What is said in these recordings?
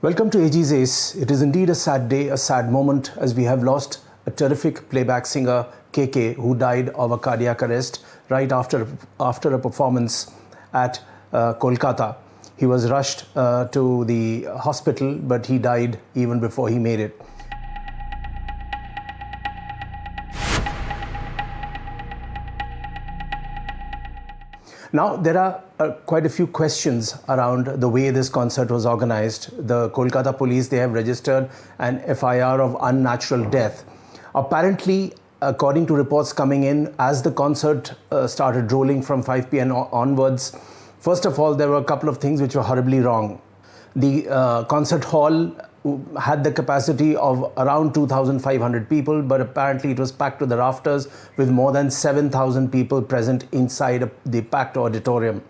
Welcome to AG's Ace. It is indeed a sad day, a sad moment, as we have lost a terrific playback singer, KK, who died of a cardiac arrest right after a performance at Kolkata. He was rushed to the hospital, but he died even before he made it. Now, there are quite a few questions around the way this concert was organized. The Kolkata police, they have registered an FIR of unnatural death. Apparently, according to reports coming in, as the concert started rolling from 5 p.m. onwards, first of all, there were a couple of things which were horribly wrong. The concert hall had the capacity of around 2,500 people, but apparently it was packed to the rafters with more than 7,000 people present inside the packed auditorium.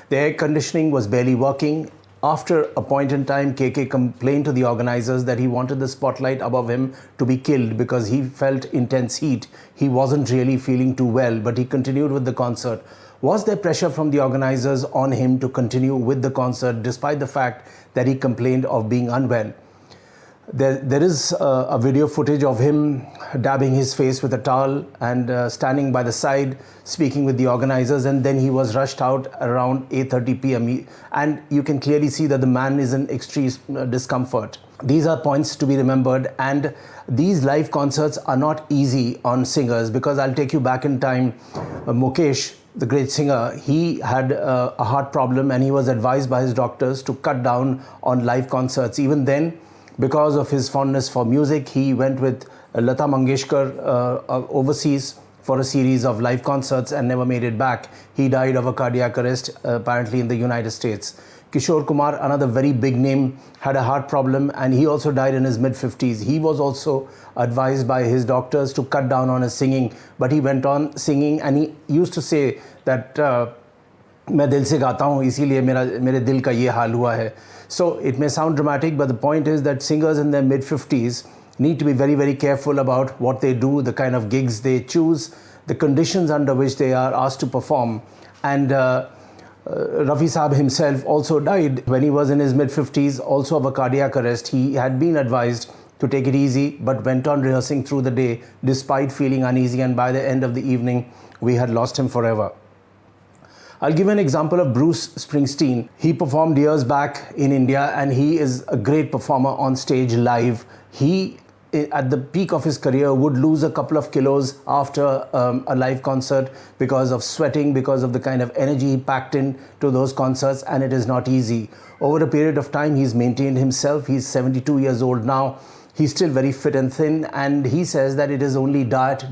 The air conditioning was barely working. After a point in time, KK complained to the organizers that he wanted the spotlight above him to be killed because he felt intense heat. He wasn't really feeling too well, but he continued with the concert. Was there pressure from the organizers on him to continue with the concert despite the fact that he complained of being unwell? There is a video footage of him dabbing his face with a towel and standing by the side speaking with the organizers, and then he was rushed out around 8:30 p.m. and you can clearly see that the man is in extreme discomfort. These are points to be remembered, and these live concerts are not easy on singers, because I'll take you back in time. Mukesh, the great singer, he had a heart problem and he was advised by his doctors to cut down on live concerts. Even then, because of his fondness for music, he went with Lata Mangeshkar overseas for a series of live concerts and never made it back. He died of a cardiac arrest, apparently in the United States. Kishore Kumar, another very big name, had a heart problem and he also died in his mid-50s. He was also advised by his doctors to cut down on his singing, but he went on singing, and he used to say that मैं दिल से गाता हूँ, इसीलिए मेरे दिल का ये हाल हुआ है. So it may sound dramatic, but the point is that singers in their mid-50s need to be very, very careful about what they do, the kind of gigs they choose, the conditions under which they are asked to perform. And Rafi Saab himself also died when he was in his mid-50s, also of a cardiac arrest. He had been advised to take it easy, but went on rehearsing through the day despite feeling uneasy, and by the end of the evening, we had lost him forever. I'll give an example of Bruce Springsteen. He performed years back in India and he is a great performer on stage live. He, at the peak of his career, would lose a couple of kilos after a live concert because of sweating, because of the kind of energy he packed in to those concerts, and it is not easy. Over a period of time, he's maintained himself. He's 72 years old now. He's still very fit and thin, and he says that it is only diet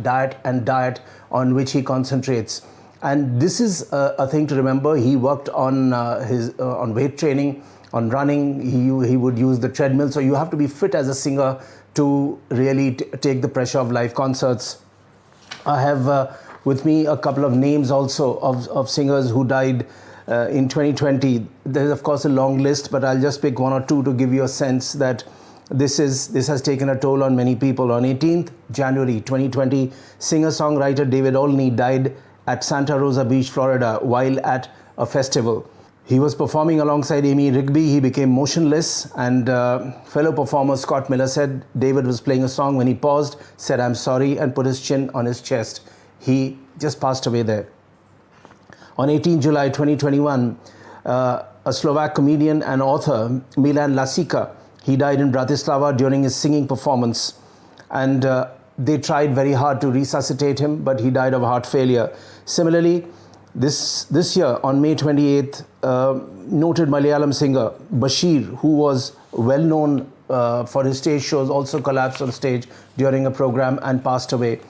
on which he concentrates. And this is a thing to remember. He worked on on weight training, on running. He would use the treadmill. So you have to be fit as a singer to really take the pressure of live concerts. I have with me a couple of names also of singers who died in 2020. There's of course a long list, but I'll just pick one or two to give you a sense that this has taken a toll on many people. On 18th January 2020, singer-songwriter David Olney died at Santa Rosa Beach, Florida, while at a festival. He was performing alongside Amy Rigby. He became motionless, and fellow performer Scott Miller said David was playing a song when he paused, said, "I'm sorry," and put his chin on his chest. He just passed away there. On 18 July 2021, a Slovak comedian and author, Milan Lasica, he died in Bratislava during his singing performance. And they tried very hard to resuscitate him, but he died of heart failure. Similarly, this year, on May 28th, noted Malayalam singer Bashir, who was well known for his stage shows, also collapsed on stage during a program and passed away.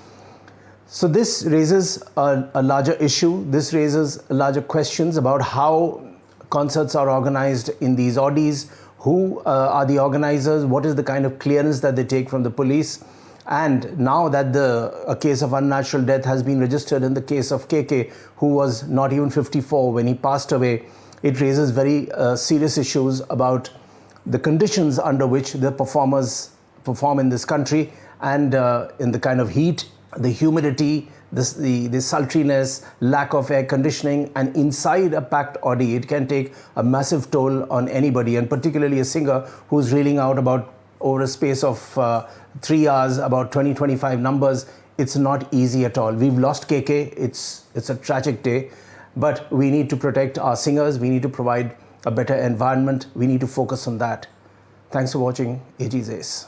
So this raises a larger issue. This raises larger questions about how concerts are organized in these oddies. Who are the organizers? What is the kind of clearance that they take from the police? And now that a case of unnatural death has been registered in the case of KK, who was not even 54 when he passed away, it raises very serious issues about the conditions under which the performers perform in this country, and in the kind of heat, the humidity, the sultriness, lack of air conditioning, and inside a packed Audi, it can take a massive toll on anybody, and particularly a singer who's reeling out about over a space of 3 hours, about 20-25 numbers. It's not easy at all. We've lost KK. It's a tragic day, but we need to protect our singers. We need to provide a better environment. We need to focus on that. Thanks for watching AG's Ace.